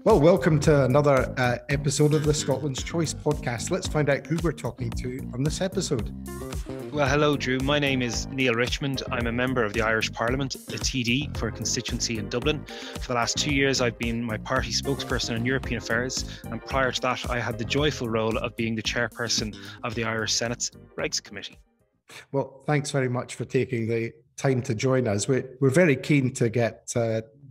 Well, welcome to another episode of the Scotland's Choice podcast. Let's find out who we're talking to on this episode. Well, hello, Drew. My name is Neale Richmond. I'm a member of the Irish Parliament, a TD for a constituency in Dublin. For the last 2 years, I've been my party spokesperson on European affairs. And prior to that, I had the joyful role of being the chairperson of the Irish Senate's Regs Committee. Well, thanks very much for taking the time to join us. We're very keen to get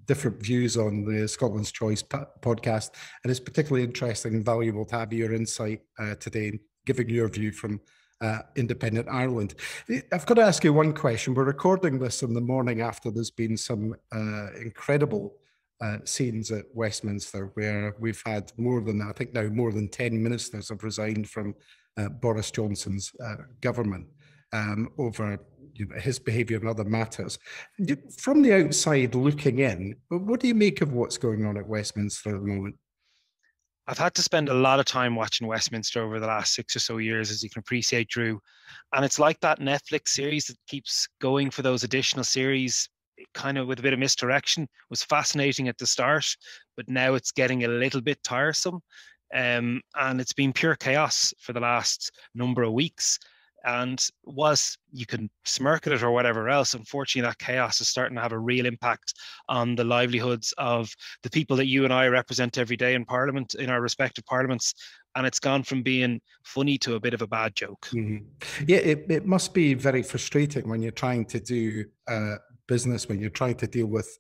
different views on the Scotland's Choice podcast, and it's particularly interesting and valuable to have your insight today, giving your view from independent Ireland. I've got to ask you one question. We're recording this in the morning after there's been some incredible scenes at Westminster, where we've had more than 10 ministers have resigned from Boris Johnson's government over his behaviour and other matters. From the outside looking in, what do you make of what's going on at Westminster at the moment? I've had to spend a lot of time watching Westminster over the last 6 or so years, as you can appreciate, Drew. And it's like that Netflix series that keeps going for those additional series, kind of with a bit of misdirection. It was fascinating at the start, but now it's getting a little bit tiresome. And it's been pure chaos for the last number of weeks. And whilst you can smirk at it or whatever else, unfortunately, that chaos is starting to have a real impact on the livelihoods of the people that you and I represent every day in Parliament, in our respective parliaments. And it's gone from being funny to a bit of a bad joke. Mm-hmm. Yeah, it must be very frustrating when you're trying to do business, when you're trying to deal with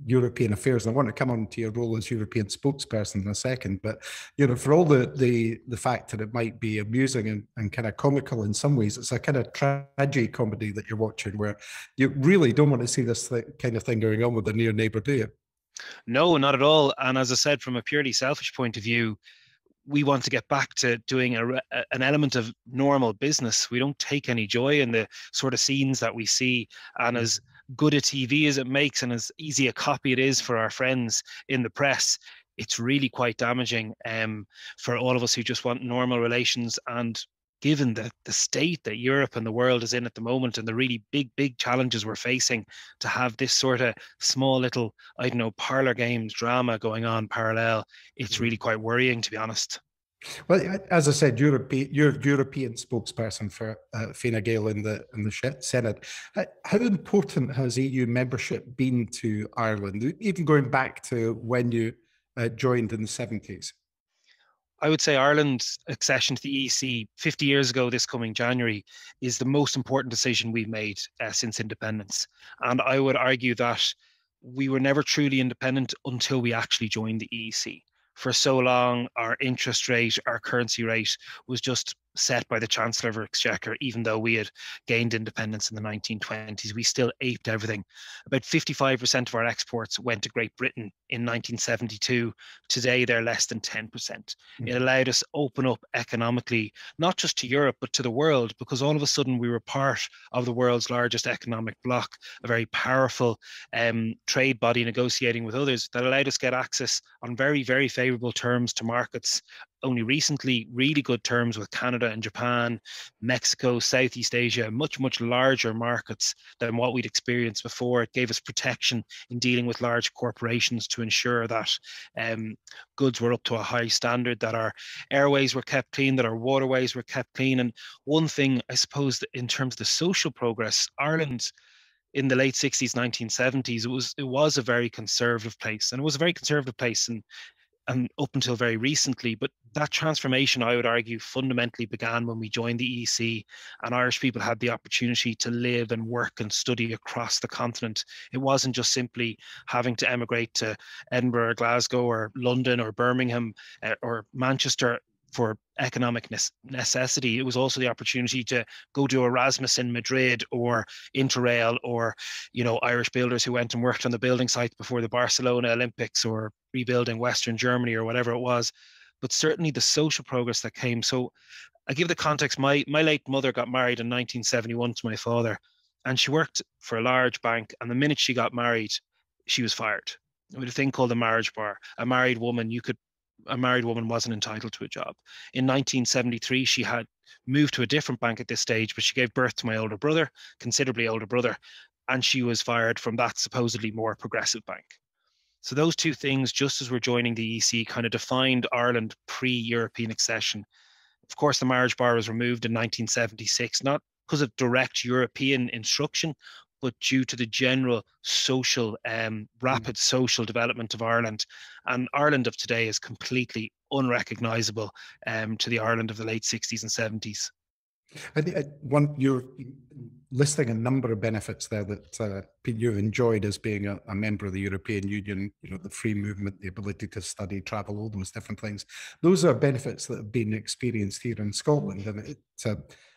European affairs. And I want to come on to your role as European spokesperson in a second, but for all the fact that it might be amusing and kind of comical in some ways, it's a kind of tragic comedy that you're watching, where you really don't want to see this kind of thing going on with a near neighbour, do you? No, not at all. And as I said, from a purely selfish point of view, we want to get back to doing an element of normal business. We don't take any joy in the sort of scenes that we see. And as good a TV as it makes and as easy a copy it is for our friends in the press, it's really quite damaging for all of us who just want normal relations. And given the state that Europe and the world is in at the moment, and the really big challenges we're facing, to have this sort of small little, parlour games drama going on parallel, it's really quite worrying, to be honest. Well, as I said, you're European spokesperson for Fine Gael in the Senate. How important has EU membership been to Ireland, even going back to when you joined in the 70s? I would say Ireland's accession to the EC 50 years ago this coming January is the most important decision we've made since independence. And I would argue that we were never truly independent until we actually joined the EEC. For so long, our interest rate, our currency rate was just set by the Chancellor of our Exchequer. Even though we had gained independence in the 1920s, we still aped everything. About 55% of our exports went to Great Britain in 1972. Today, they're less than 10%. It allowed us to open up economically, not just to Europe, but to the world, because all of a sudden we were part of the world's largest economic bloc, a very powerful trade body negotiating with others that allowed us to get access on very, very favourable terms to markets. Only recently, really good terms with Canada and Japan, Mexico, Southeast Asia, much larger markets than what we'd experienced before. It gave us protection in dealing with large corporations to ensure that goods were up to a high standard, that our airways were kept clean, that our waterways were kept clean. And one thing, I suppose, in terms of the social progress, Ireland in the late 60s, 1970s, it was a very conservative place. And it was a very conservative place and up until very recently. But that transformation, I would argue, fundamentally began when we joined the EEC, and Irish people had the opportunity to live and work and study across the continent. It wasn't just simply having to emigrate to Edinburgh or Glasgow or London or Birmingham or Manchester for economic necessity. It was also the opportunity to go do Erasmus in Madrid, or Interrail, or Irish builders who went and worked on the building site before the Barcelona Olympics, or rebuilding Western Germany, or whatever it was. But certainly the social progress that came. So I give the context. My late mother got married in 1971 to my father, and she worked for a large bank, and the minute she got married, she was fired. We had a thing called the marriage bar. A married woman wasn't entitled to a job. In 1973, she had moved to a different bank at this stage, but she gave birth to my older brother, considerably older brother, and she was fired from that supposedly more progressive bank. So those two things, just as we're joining the EC, kind of defined Ireland pre-European accession. Of course, the marriage bar was removed in 1976, not because of direct European instruction, but due to the general social, rapid social development of Ireland. And Ireland of today is completely unrecognisable to the Ireland of the late 60s and 70s. You're listing a number of benefits there that you've enjoyed as being a member of the European Union, the free movement, the ability to study, travel, all those different things. Those are benefits that have been experienced here in Scotland. And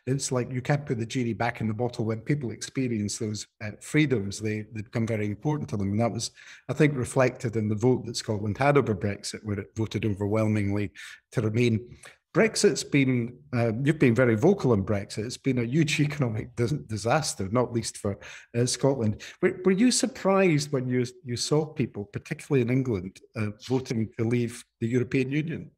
it's like you can't put the genie back in the bottle. When people experience those freedoms, they become very important to them. And that was, I think, reflected in the vote that Scotland had over Brexit, where it voted overwhelmingly to remain. Brexit's been, you've been very vocal on Brexit. It's been a huge economic disaster, not least for Scotland. Were you surprised when you saw people, particularly in England, voting to leave the European Union?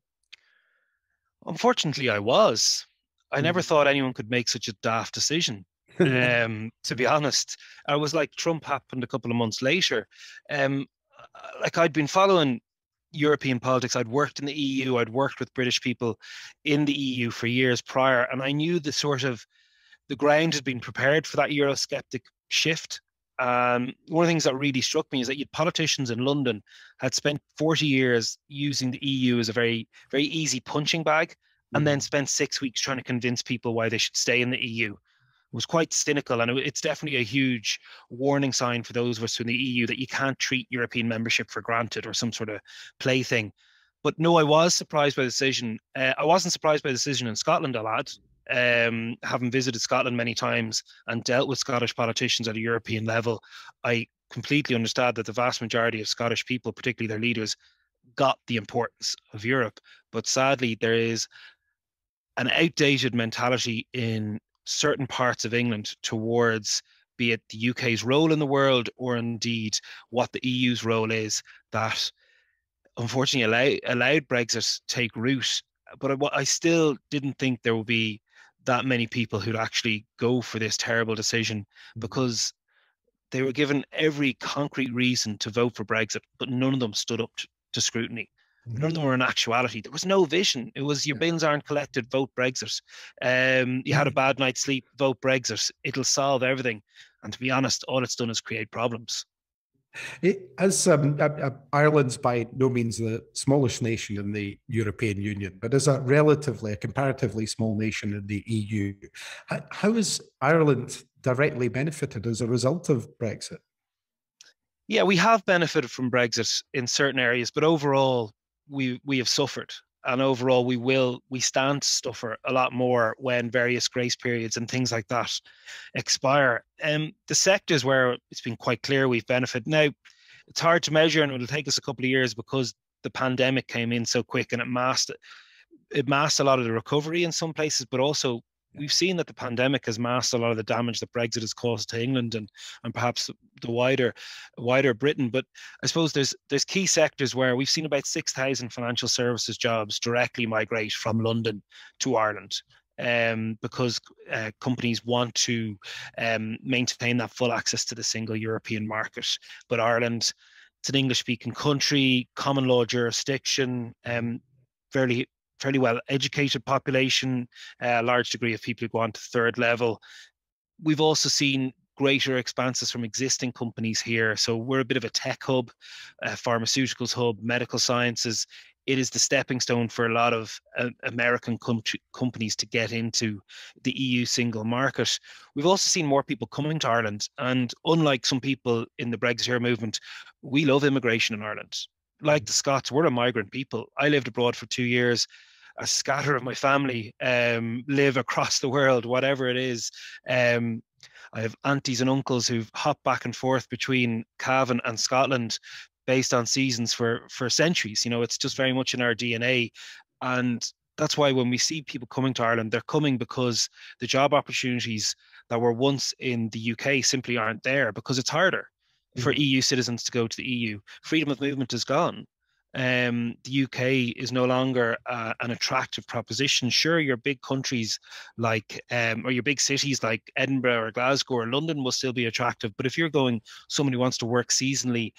Unfortunately, I was. I never thought anyone could make such a daft decision. To be honest, I was like, Trump happened a couple of months later. Like I'd been following European politics. I'd worked in the EU. I'd worked with British people in the EU for years prior, and I knew the ground had been prepared for that Eurosceptic shift. One of the things that really struck me is that politicians in London had spent 40 years using the EU as a very, very easy punching bag, and then spent 6 weeks trying to convince people why they should stay in the EU. Was quite cynical, and it's definitely a huge warning sign for those of us in the EU that you can't treat European membership for granted or some sort of plaything. But no, I was surprised by the decision. I wasn't surprised by the decision in Scotland, I'll add. Having visited Scotland many times and dealt with Scottish politicians at a European level, I completely understand that the vast majority of Scottish people, particularly their leaders, got the importance of Europe. But sadly, there is an outdated mentality in certain parts of England towards, be it the UK's role in the world or indeed what the EU's role is, that unfortunately allowed Brexit take root. But I still didn't think there would be that many people who'd actually go for this terrible decision, because they were given every concrete reason to vote for Brexit, but none of them stood up to scrutiny. None of them were in actuality. There was no vision. It was, your bills aren't collected, vote Brexit. You had a bad night's sleep, vote Brexit. It'll solve everything. And to be honest, all it's done is create problems. Ireland's by no means the smallest nation in the European Union, but as a comparatively small nation in the EU, how has Ireland directly benefited as a result of Brexit? Yeah, we have benefited from Brexit in certain areas, but overall, we have suffered, and overall we stand to suffer a lot more when various grace periods and things like that expire. The sectors where it's been quite clear we've benefited. Now, it's hard to measure, and it'll take us a couple of years because the pandemic came in so quick and it masked a lot of the recovery in some places, but also we've seen that the pandemic has masked a lot of the damage that Brexit has caused to England and perhaps the wider Britain. But I suppose there's key sectors where we've seen about 6,000 financial services jobs directly migrate from London to Ireland. Because companies want to maintain that full access to the single European market. But Ireland, it's an English-speaking country, common law jurisdiction, fairly well educated population, a large degree of people who go on to third level. We've also seen greater expanses from existing companies here. So we're a bit of a tech hub, a pharmaceuticals hub, medical sciences. It is the stepping stone for a lot of American companies to get into the EU single market. We've also seen more people coming to Ireland. And unlike some people in the Brexiteer movement, we love immigration in Ireland. Like the Scots, we're a migrant people. I lived abroad for 2 years. A scatter of my family live across the world, whatever it is. I have aunties and uncles who've hopped back and forth between Cavan and Scotland based on seasons for centuries. It's just very much in our DNA. And that's why when we see people coming to Ireland, they're coming because the job opportunities that were once in the UK simply aren't there, because it's harder for EU citizens to go to the EU. Freedom of movement is gone. The UK is no longer an attractive proposition. Sure, your big countries or your big cities like Edinburgh or Glasgow or London will still be attractive. But if you're going, someone who wants to work seasonally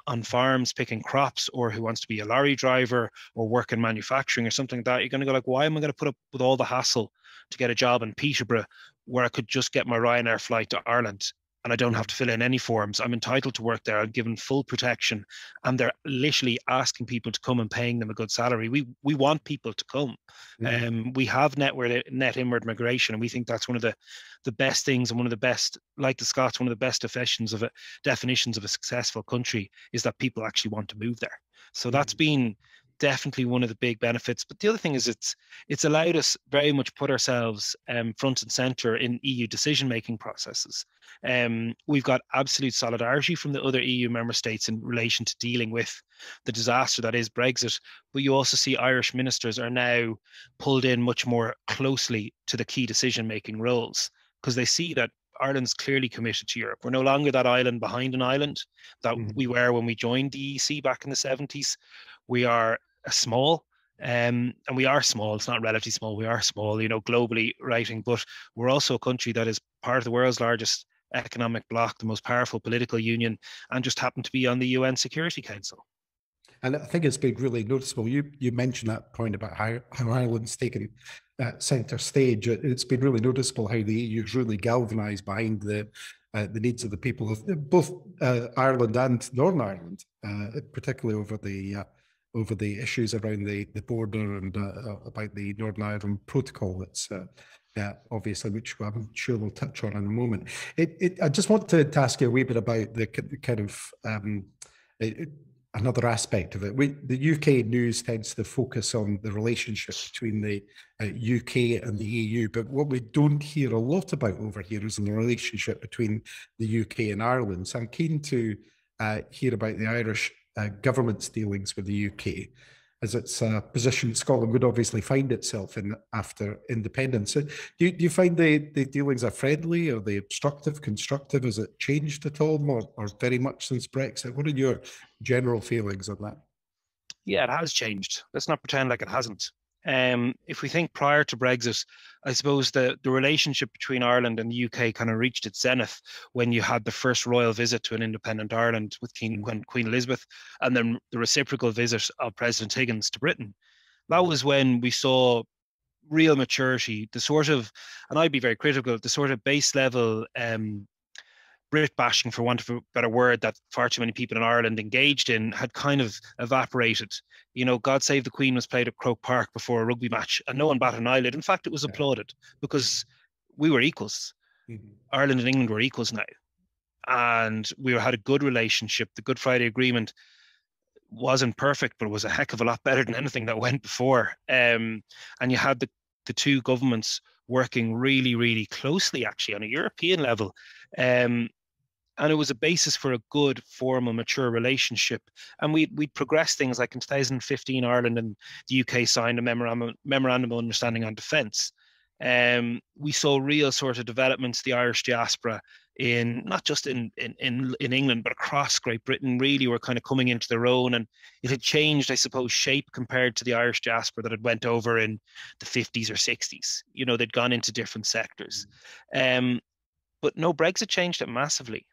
on farms picking crops, or who wants to be a lorry driver or work in manufacturing or something like that, you're going to go like, why am I going to put up with all the hassle to get a job in Peterborough where I could just get my Ryanair flight to Ireland and I don't have to fill in any forms? I'm entitled to work there. I'm given full protection, and they're literally asking people to come and paying them a good salary. We want people to come. We have net inward migration, and we think that's one of the best things, and one of the best, like the Scots, one of the best definitions of a successful country is that people actually want to move there. So that's been definitely one of the big benefits. But the other thing is it's allowed us very much put ourselves front and center in EU decision-making processes. We've got absolute solidarity from the other EU member states in relation to dealing with the disaster that is Brexit. But you also see Irish ministers are now pulled in much more closely to the key decision-making roles, because they see that Ireland's clearly committed to Europe. We're no longer that island behind an island that we were when we joined the EEC back in the 70s. We are small, and we are small. It's not relatively small. We are small, globally writing, but we're also a country that is part of the world's largest economic bloc, the most powerful political union, and just happen to be on the UN Security Council. And I think it's been really noticeable. You mentioned that point about how Ireland's taken centre stage. It's been really noticeable how the EU is really galvanised behind the needs of the people of both Ireland and Northern Ireland, particularly over the issues around the border and about the Northern Ireland Protocol. That's obviously, which I'm sure we'll touch on in a moment. I just want to ask you a wee bit about the kind of another aspect of it. The UK news tends to focus on the relationship between the UK and the EU, but what we don't hear a lot about over here is the relationship between the UK and Ireland. So I'm keen to hear about the Irish government's dealings with the UK, as it's a position Scotland would obviously find itself in after independence. Do you find the dealings are friendly? Are they obstructive, constructive? Has it changed at all, or very much since Brexit? What are your general feelings on that? Yeah, it has changed. Let's not pretend like it hasn't. If we think prior to Brexit, I suppose the relationship between Ireland and the UK kind of reached its zenith when you had the first royal visit to an independent Ireland with Queen Elizabeth, and then the reciprocal visit of President Higgins to Britain. That was when we saw real maturity, the sort of, and I'd be very critical, the sort of base level Brit bashing, for want of a better word, that far too many people in Ireland engaged in had kind of evaporated. God Save the Queen was played at Croke Park before a rugby match, and no one batted an eyelid. In fact, it was applauded because we were equals. Ireland and England were equals now, and we had a good relationship. The Good Friday Agreement wasn't perfect, but it was a heck of a lot better than anything that went before. And you had the two governments working really, really closely, actually, on a European level. And it was a basis for a good, formal, mature relationship. And we'd progressed things, like in 2015, Ireland and the UK signed a memorandum of understanding on defence. We saw real sort of developments, the Irish diaspora, in not just in England, but across Great Britain, really were kind of coming into their own. And it had changed, I suppose, shape compared to the Irish diaspora that had went over in the 50s or 60s. They'd gone into different sectors. But no, Brexit changed it massively.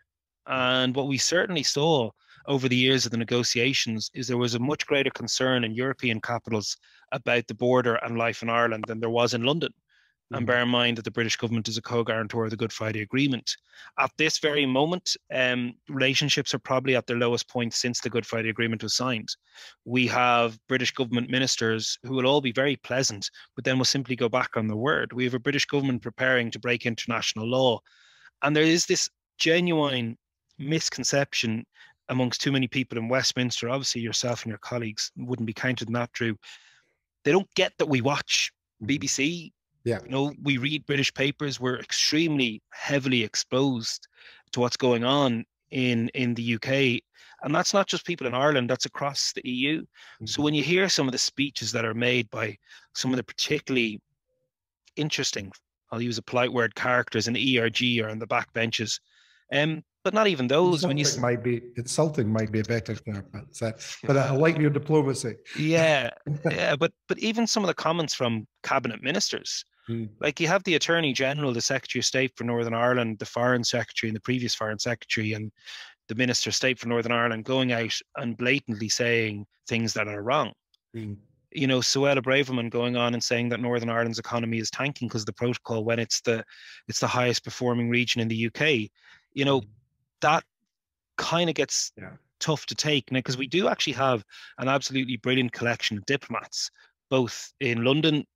And what we certainly saw over the years of the negotiations is there was a much greater concern in European capitals about the border and life in Ireland than there was in London. And bear in mind that the British government is a co-guarantor of the Good Friday Agreement. At this very moment, relationships are probably at their lowest point since the Good Friday Agreement was signed. We have British government ministers who will all be very pleasant, but then will simply go back on their word. We have a British government preparing to break international law. And there is this genuine misconception amongst too many people in Westminster. Obviously, yourself and your colleagues wouldn't be counted in that, Drew. They don't get that we watch BBC. Yeah. We read British papers. We're extremely heavily exposed to what's going on in the UK. And that's not just people in Ireland, that's across the EU. So when you hear some of the speeches that are made by some of the particularly interesting, I'll use a polite word, characters in the ERG or on the backbenches, but not even those. Insulting might be a better term, but I like your diplomacy. Yeah, but even some of the comments from cabinet ministers, like you have the Attorney General, the Secretary of State for Northern Ireland, the Foreign Secretary and the previous Foreign Secretary, and the Minister of State for Northern Ireland going out and blatantly saying things that are wrong. Mm. You know, Suella Braverman going on and saying that Northern Ireland's economy is tanking because of the protocol when it's the highest performing region in the UK. You know, that kind of gets tough to take now, because we do actually have an absolutely brilliant collection of diplomats, both in London,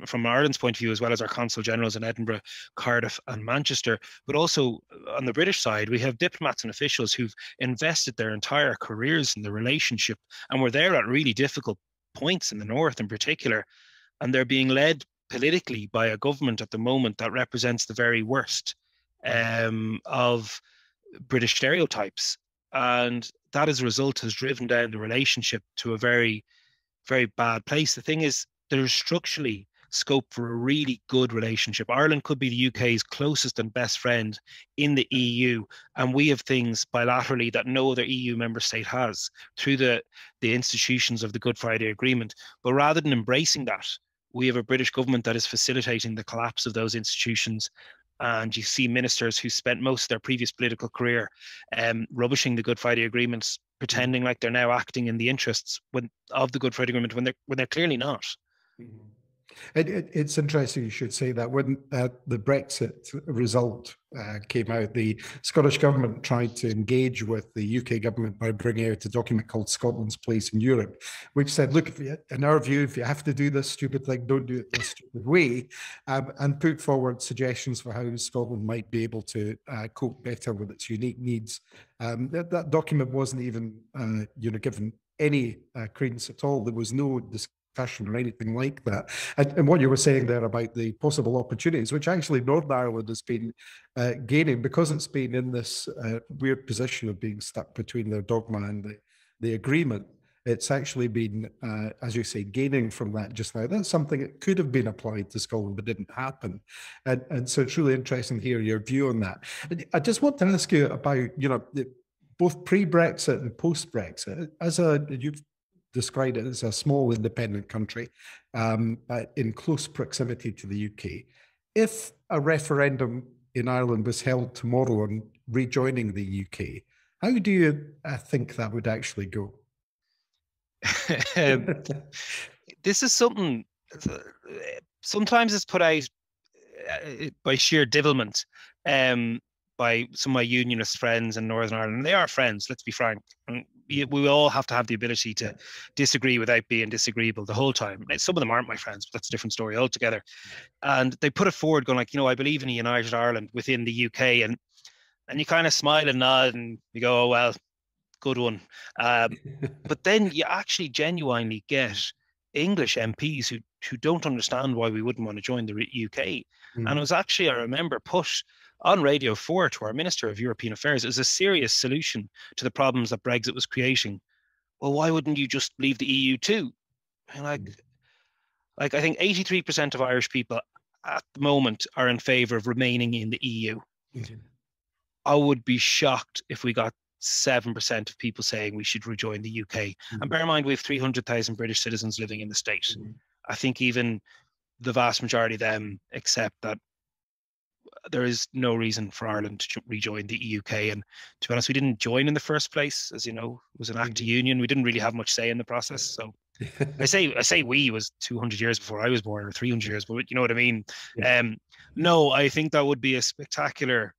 from Ireland's point of view, as well as our consul generals in Edinburgh, Cardiff, and Manchester. But also on the British side, we have diplomats and officials who've invested their entire careers in the relationship and were there at really difficult points in the North in particular. And they're being led politically by a government at the moment that represents the very worst of British stereotypes. And that, as a result, has driven down the relationship to a very, very bad place. The thing is, there's structurally scope for a really good relationship. Ireland could be the UK's closest and best friend in the EU, and we have things bilaterally that no other EU member state has through the institutions of the Good Friday Agreement. But rather than embracing that, we have a British government that is facilitating the collapse of those institutions. And you see ministers who spent most of their previous political career rubbishing the Good Friday Agreements, pretending like they're now acting in the interests of the Good Friday Agreement when they're clearly not. Mm-hmm. It's interesting you should say that. When the Brexit result came out, the Scottish government tried to engage with the UK government by bringing out a document called Scotland's Place in Europe, which said, look, in our view, if you have to do this stupid thing, don't do it this stupid way, and put forward suggestions for how Scotland might be able to cope better with its unique needs. That document wasn't even given any credence at all. There was no discussion or anything like that. And what you were saying there about the possible opportunities, which actually Northern Ireland has been gaining, because it's been in this weird position of being stuck between their dogma and the agreement. It's actually been, as you say, gaining from that just now. That's something that could have been applied to Scotland, but didn't happen. And so it's really interesting to hear your view on that. I just want to ask you about, both pre-Brexit and post-Brexit. You've described it as a small independent country in close proximity to the UK. If a referendum in Ireland was held tomorrow on rejoining the UK, how do you think that would actually go? This is something, sometimes it's put out by sheer devilment by some of my unionist friends in Northern Ireland. They are friends, let's be frank. And we all have to have the ability to disagree without being disagreeable the whole time. Some of them aren't my friends, but that's a different story altogether. And they put it forward going like, I believe in a united Ireland within the UK. And you kind of smile and nod and you go, oh, well, good one. But then you actually genuinely get English MPs who don't understand why we wouldn't want to join the UK. And it was actually, I remember, put on Radio 4 to our Minister of European Affairs as a serious solution to the problems that Brexit was creating. Well, why wouldn't you just leave the EU too? And like I think 83% of Irish people at the moment are in favour of remaining in the EU. I would be shocked if we got 7% of people saying we should rejoin the UK. And bear in mind, we have 300,000 British citizens living in the state. I think even the vast majority of them accept that there is no reason for Ireland to rejoin the UK. And to be honest, we didn't join in the first place. As you know, it was an act of union. We didn't really have much say in the process. So I say we was 200 years before I was born, or 300 years, but you know what I mean? Yeah. No, I think that would be a spectacular...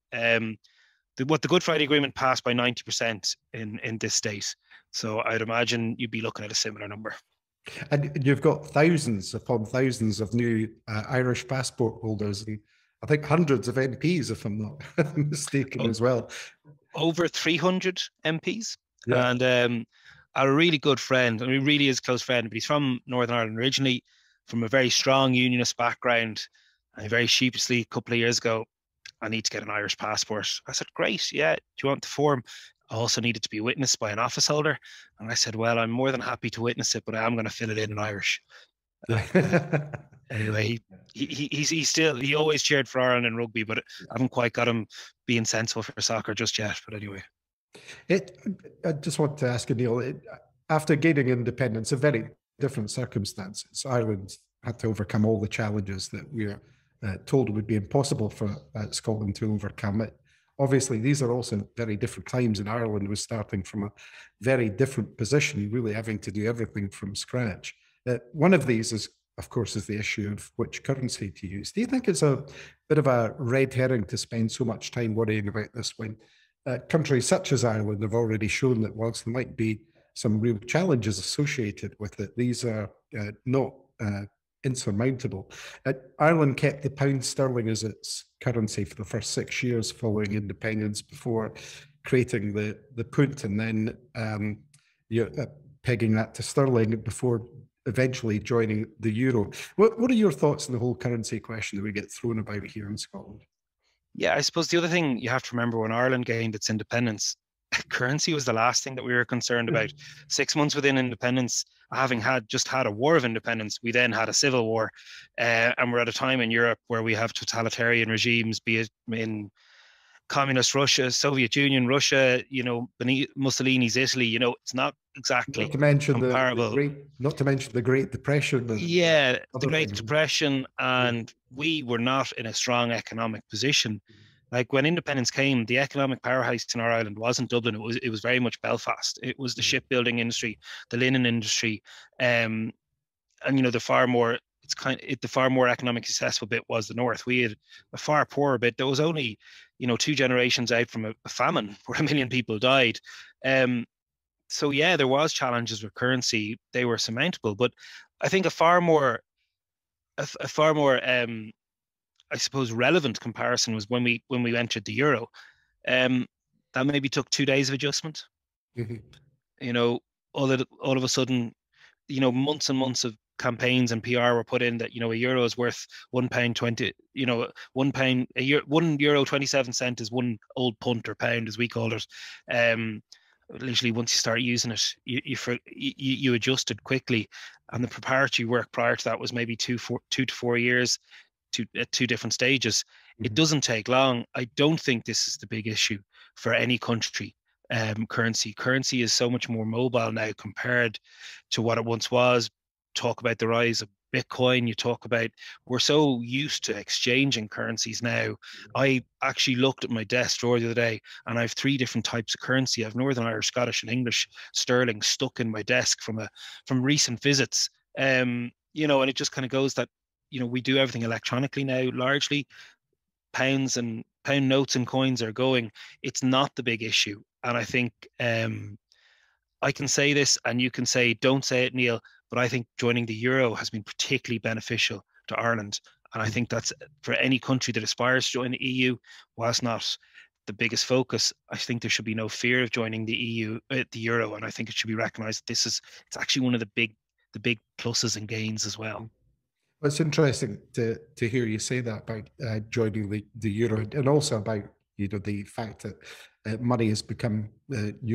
what the Good Friday Agreement passed by 90% in this state. So I'd imagine you'd be looking at a similar number. And you've got thousands upon thousands of new Irish passport holders, and I think hundreds of MPs, if I'm not mistaken, as well. Over 300 MPs. Yeah. And a really good friend, I mean, really is a close friend, but he's from Northern Ireland originally, from a very strong unionist background. And very sheepishly, a couple of years ago, I need to get an Irish passport. I said, great, yeah. Do you want the form? I also needed to be witnessed by an office holder. And I said, well, I'm more than happy to witness it, but I am going to fill it in Irish. Anyway, he always cheered for Ireland in rugby, but I haven't quite got him being sensible for soccer just yet. But anyway. I just want to ask you, Neale, after gaining independence, in very different circumstances, Ireland had to overcome all the challenges that we're told would be impossible for Scotland to overcome. It obviously these are also very different times, and Ireland was starting from a very different position, really having to do everything from scratch. One of these is, of course, is the issue of which currency to use. Do you think it's a bit of a red herring to spend so much time worrying about this when countries such as Ireland have already shown that whilst there might be some real challenges associated with it, these are not insurmountable. Ireland kept the pound sterling as its currency for the first 6 years following independence before creating the punt, and then pegging that to sterling before eventually joining the euro. What are your thoughts on the whole currency question that we get thrown about here in Scotland? Yeah, I suppose the other thing you have to remember, when Ireland gained its independence, currency was the last thing that we were concerned about. 6 months within independence, having just had a war of independence, we then had a civil war, and we're at a time in Europe where we have totalitarian regimes, be it in communist Russia, Soviet Union, Russia, Mussolini's Italy. It's not exactly not to mention comparable. Not to mention the Great Depression. Yeah, the Great Depression, and we were not in a strong economic position. Like when independence came, the economic powerhouse in our island wasn't Dublin. It was very much Belfast. It was the shipbuilding industry, the linen industry, and the far more economically successful bit was the north. We had a far poorer bit. There was only 2 generations out from a famine where 1 million people died. So yeah, there was challenges with currency. They were surmountable, but I think a far more I suppose relevant comparison was when we entered the euro. That maybe took 2 days of adjustment. All of a sudden, months and months of campaigns and PR were put in that a euro is worth £1.20. €1 27 is one old punt or pound, as we call it. Literally, once you start using it, you adjust it quickly, and the preparatory work prior to that was maybe 2 to 4 years. At 2 different stages. It doesn't take long. I don't think this is the big issue for any country. Currency is so much more mobile now compared to what it once was. Talk about the rise of Bitcoin. You talk about, we're so used to exchanging currencies now. I actually looked at my desk drawer the other day, and I have 3 different types of currency. I have Northern Irish, Scottish, and English sterling stuck in my desk from recent visits. And it just kind of goes that we do everything electronically now, largely. Pound notes and coins are going. It's not the big issue. And I think I can say this, and you can say, don't say it, Neale, but I think joining the euro has been particularly beneficial to Ireland. And I think that's for any country that aspires to join the EU, whilst not the biggest focus, I think there should be no fear of joining the euro. And I think it should be recognized that it's actually one of the big pluses and gains as well. Well, it's interesting to hear you say that about joining the euro, and also about the fact that money has become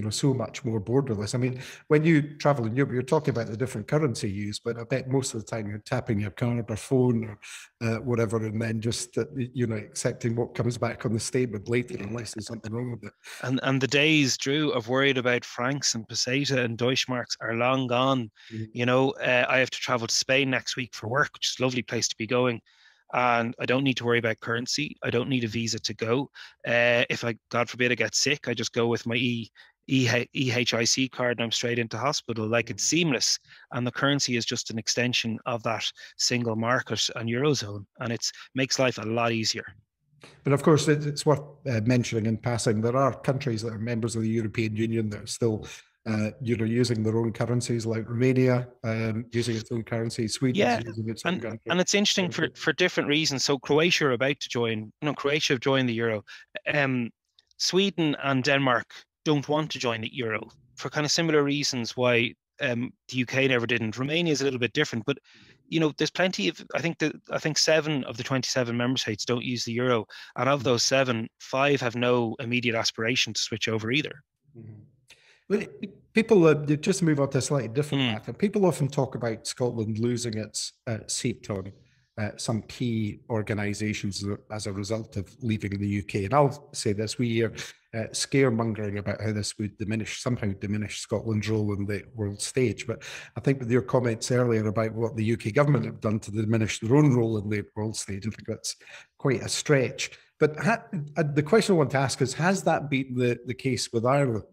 so much more borderless. I mean, when you travel in Europe, you're talking about the different currency used, but I bet most of the time you're tapping your card or phone or whatever, and then just accepting what comes back on the statement later, unless there's something wrong with it. And the days, Drew, of worried about francs and peseta and Deutschmarks are long gone. I have to travel to Spain next week for work, which is a lovely place to be going. And I don't need to worry about currency. I don't need a visa to go. If God forbid, I get sick, I just go with my EHIC card and I'm straight into hospital. Like, it's seamless. And the currency is just an extension of that single market and Eurozone. And it makes life a lot easier. But of course, it's worth mentioning in passing, there are countries that are members of the European Union that are still using their own currencies, like Romania using its own currency, Sweden using its own currency. And it's interesting for different reasons. So Croatia are about to join. Croatia have joined the euro. Sweden and Denmark don't want to join the euro for kind of similar reasons why the UK never didn't. Romania is a little bit different, but there's plenty of. I think 7 of the 27 member states don't use the euro, and of those 7, 5 have no immediate aspiration to switch over either. Well, people just move on to a slightly different matter. People often talk about Scotland losing its seat on some key organisations as a result of leaving the UK. And I'll say this: we hear scaremongering about how this would somehow diminish Scotland's role in the world stage. But I think with your comments earlier about what the UK government have done to diminish their own role in the world stage, I think that's quite a stretch. But the question I want to ask is, has that been the case with Ireland?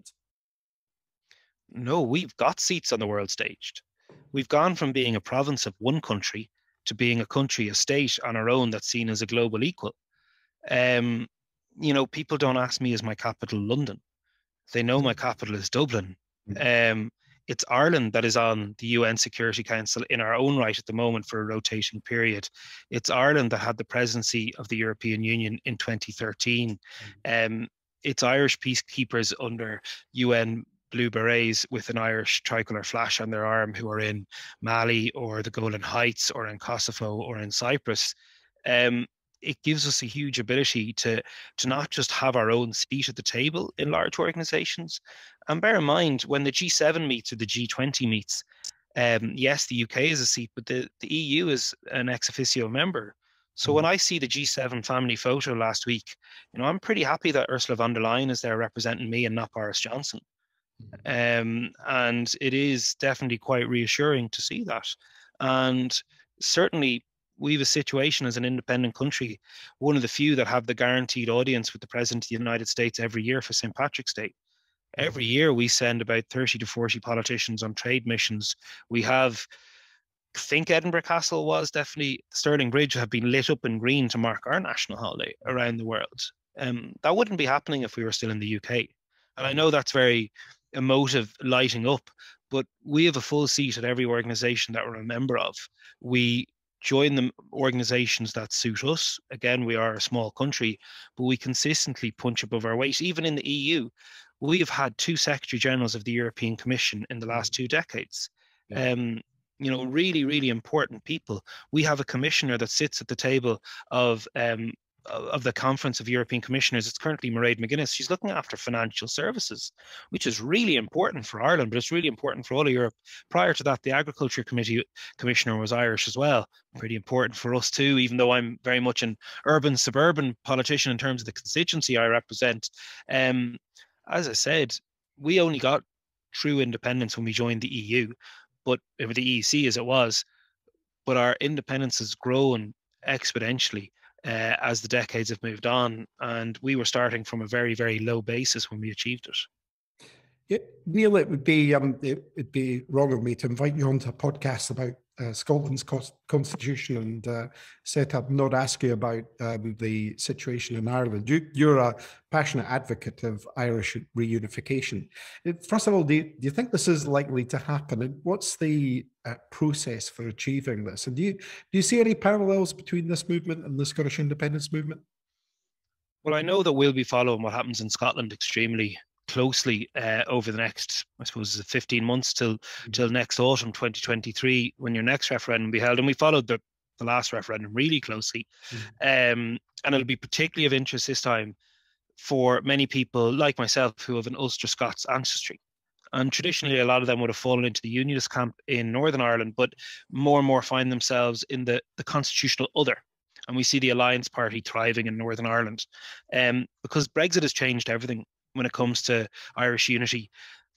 No, we've got seats on the world stage. We've gone from being a province of one country to being a country, a state on our own that's seen as a global equal. Um, people don't ask me, is my capital London? They know my capital is Dublin. Um, it's Ireland that is on the UN Security Council in our own right at the moment for a rotating period. It's Ireland that had the presidency of the European Union in 2013. It's Irish peacekeepers under UN Blue Berets with an Irish tricolour flash on their arm who are in Mali or the Golan Heights or in Kosovo or in Cyprus. Um, it gives us a huge ability to not just have our own seat at the table in large organizations. And bear in mind, when the G7 meets or the G20 meets, yes, the UK is a seat, but the EU is an ex officio member. So when I see the G7 family photo last week, I'm pretty happy that Ursula von der Leyen is there representing me and not Boris Johnson. And it is definitely quite reassuring to see that. And certainly we have a situation as an independent country, one of the few that have the guaranteed audience with the President of the United States every year for St. Patrick's Day. Every year we send about 30 to 40 politicians on trade missions. We have, I think Edinburgh Castle was definitely, Stirling Bridge have been lit up in green to mark our national holiday around the world. That wouldn't be happening if we were still in the UK. And I know that's very emotive, lighting up, but we have a full seat at every organization that we're a member of. We join the organizations that suit us. Again, we are a small country, but we consistently punch above our weight. Even in the EU, we have had 2 Secretary Generals of the European Commission in the last 2 decades. Really, really important people. We have a commissioner that sits at the table of the Conference of European Commissioners. It's currently Mairead McGuinness. She's looking after financial services, which is really important for Ireland, but it's really important for all of Europe. Prior to that, the Agriculture Committee Commissioner was Irish as well. Pretty important for us too, even though I'm very much an urban, suburban politician in terms of the constituency I represent. As I said, we only got true independence when we joined the EU, but the EEC as it was, but our independence has grown exponentially as the decades have moved on, and we were starting from a very, very low basis when we achieved it. Yeah, Neale, it'd be wrong of me to invite you onto a podcast about Scotland's constitution and set up not ask you about the situation in Ireland. You're a passionate advocate of Irish reunification. First of all, do you think this is likely to happen? And what's the process for achieving this? And do you see any parallels between this movement and the Scottish independence movement? Well, I know that we'll be following what happens in Scotland extremely closely over the next, I suppose, 15 months till next autumn 2023, when your next referendum will be held. And we followed the last referendum really closely. And it'll be particularly of interest this time for many people like myself who have an Ulster Scots ancestry. And traditionally, a lot of them would have fallen into the Unionist camp in Northern Ireland, but more and more find themselves in the constitutional other. And we see the Alliance Party thriving in Northern Ireland because Brexit has changed everything when it comes to Irish unity.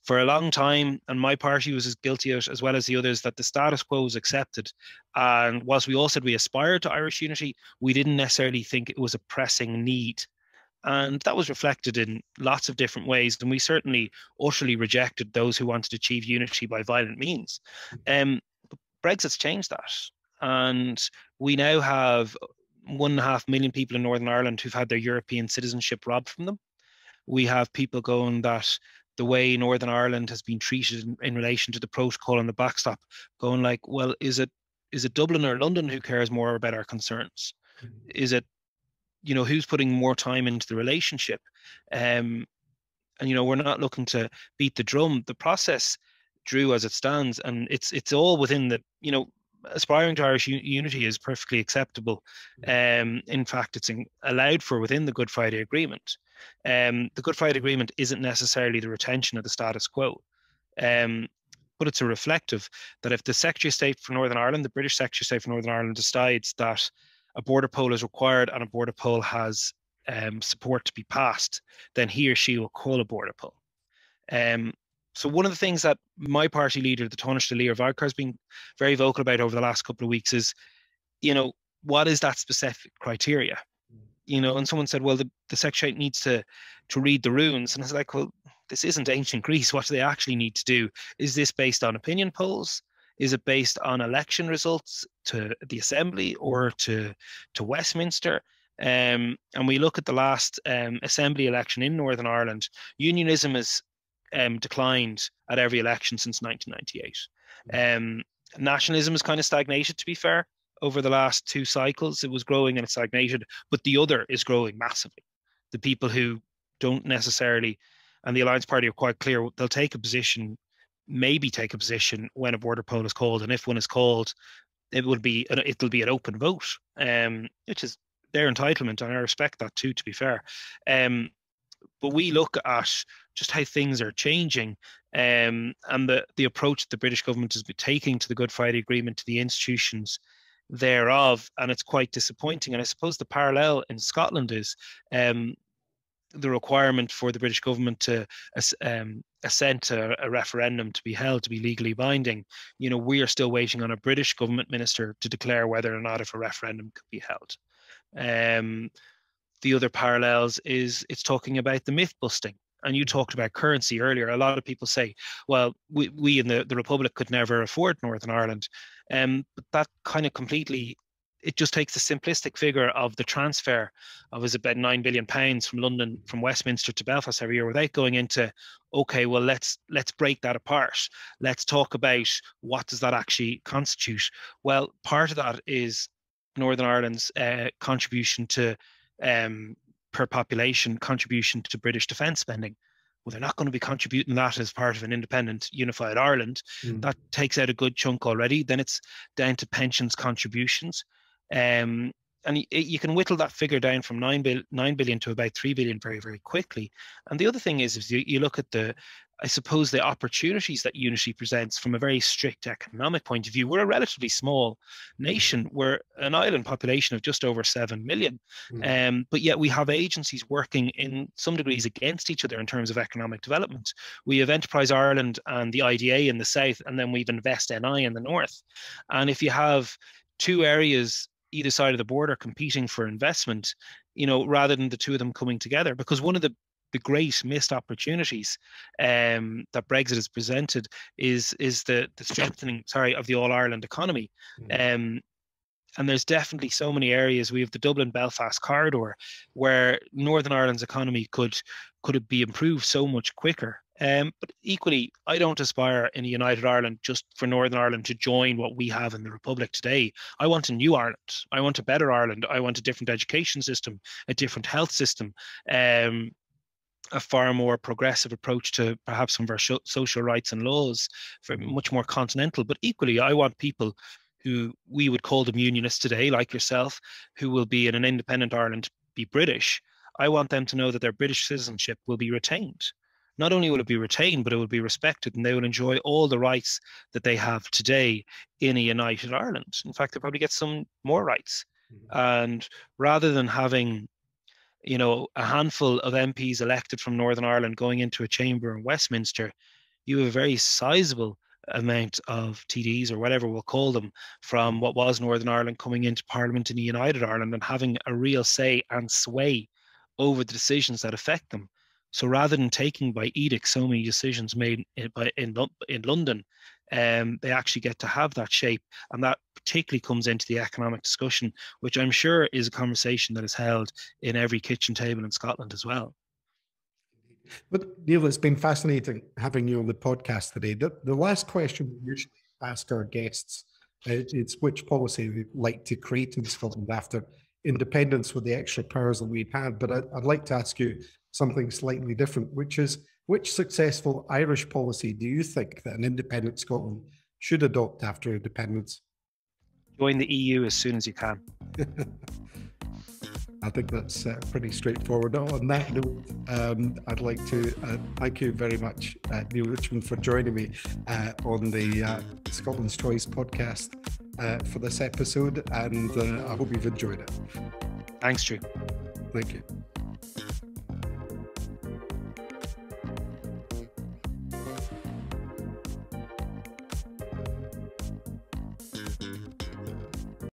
For a long time, and my party was as guilty of it as well as the others, that the status quo was accepted. And whilst we all said we aspired to Irish unity, we didn't necessarily think it was a pressing need. And that was reflected in lots of different ways. And we certainly utterly rejected those who wanted to achieve unity by violent means. But Brexit's changed that. And we now have 1.5 million people in Northern Ireland who've had their European citizenship robbed from them. We have people going that the way Northern Ireland has been treated in relation to the protocol and the backstop, going like, well, is it Dublin or London who cares more about our concerns? Is it, who's putting more time into the relationship? And, we're not looking to beat the drum. The process, Drew, as it stands, and it's all within the, aspiring to Irish unity is perfectly acceptable. In fact, it's allowed for within the Good Friday Agreement. The Good Friday Agreement isn't necessarily the retention of the status quo, but it's a reflective that if the Secretary of State for Northern Ireland, the British Secretary of State for Northern Ireland, decides that a border poll is required and a border poll has support to be passed, then he or she will call a border poll. So one of the things that my party leader, the Taoiseach Leo Varadkar, has been very vocal about over the last couple of weeks is, what is that specific criteria? and someone said, well, the Secretariat needs to read the runes. And I was like, well, this isn't ancient Greece. What do they actually need to do? Is this based on opinion polls? Is it based on election results to the Assembly or to Westminster? And we look at the last Assembly election in Northern Ireland, unionism has declined at every election since 1998. Nationalism has kind of stagnated, to be fair. Over the last two cycles, it was growing and it stagnated, but the other is growing massively. The people who don't necessarily, and the Alliance Party are quite clear, they'll take a position, maybe take a position when a border poll is called, and if one is called, it'll be an open vote, which is their entitlement, and I respect that too, to be fair. But we look at just how things are changing, and the approach the British government has been taking to the Good Friday Agreement, to the institutions thereof, and it's quite disappointing. And I suppose the parallel in Scotland is the requirement for the British government to assent to a referendum to be held, to be legally binding. We are still waiting on a British government minister to declare whether or not if a referendum could be held. The other parallels is it's talking about the myth busting. And you talked about currency earlier. A lot of people say, well, we in the Republic could never afford Northern Ireland. But that kind of completely, it just takes the simplistic figure of the transfer of is about £9 billion from London, from Westminster to Belfast every year, without going into, okay, well, let's break that apart. Let's talk about what does that actually constitute. Well, part of that is Northern Ireland's contribution to per population contribution to British defence spending. Well, they're not going to be contributing that as part of an independent, unified Ireland. That takes out a good chunk already. Then it's down to pensions contributions. And you can whittle that figure down from 9 billion to about 3 billion very, very quickly. And the other thing is you look at the opportunities that unity presents from a very strict economic point of view. We're a relatively small nation. We're an island population of just over 7 million. But yet we have agencies working in some degrees against each other in terms of economic development. We have Enterprise Ireland and the IDA in the south, and then we've Invest NI in the north. And if you have two areas either side of the border competing for investment, rather than the two of them coming together, because one of the great missed opportunities that Brexit has presented is the strengthening, of the All-Ireland economy. And there's definitely so many areas. We have the Dublin-Belfast corridor where Northern Ireland's economy could be improved so much quicker. But equally, I don't aspire in a united Ireland just for Northern Ireland to join what we have in the Republic today. I want a new Ireland. I want a better Ireland. I want a different education system, a different health system, a far more progressive approach to perhaps some of our social rights and laws, for much more continental. But equally, I want people who we would call them unionists today, like yourself, who will be in an independent Ireland, be British. I want them to know that their British citizenship will be retained. Not only will it be retained, but it will be respected, and they will enjoy all the rights that they have today in a united Ireland. In fact, they'll probably get some more rights. And rather than having a handful of MPs elected from Northern Ireland going into a chamber in Westminster, you have a very sizable amount of TDs, or whatever we'll call them, from what was Northern Ireland coming into Parliament in a united Ireland and having a real say and sway over the decisions that affect them. So rather than taking by edict so many decisions made in London, they actually get to have that shape, and that particularly comes into the economic discussion, which I'm sure is a conversation that is held in every kitchen table in Scotland as well. But Neale, it's been fascinating having you on the podcast today. The last question we usually ask our guests is which policy we'd like to create in Scotland after independence with the extra powers that we've had. But I'd like to ask you something slightly different, which is, which successful Irish policy do you think that an independent Scotland should adopt after independence? Join the EU as soon as you can. I think that's pretty straightforward. On that note, I'd like to thank you very much, Neale Richmond, for joining me on the Scotland's Choice podcast for this episode, and I hope you've enjoyed it. Thanks, Drew. Thank you.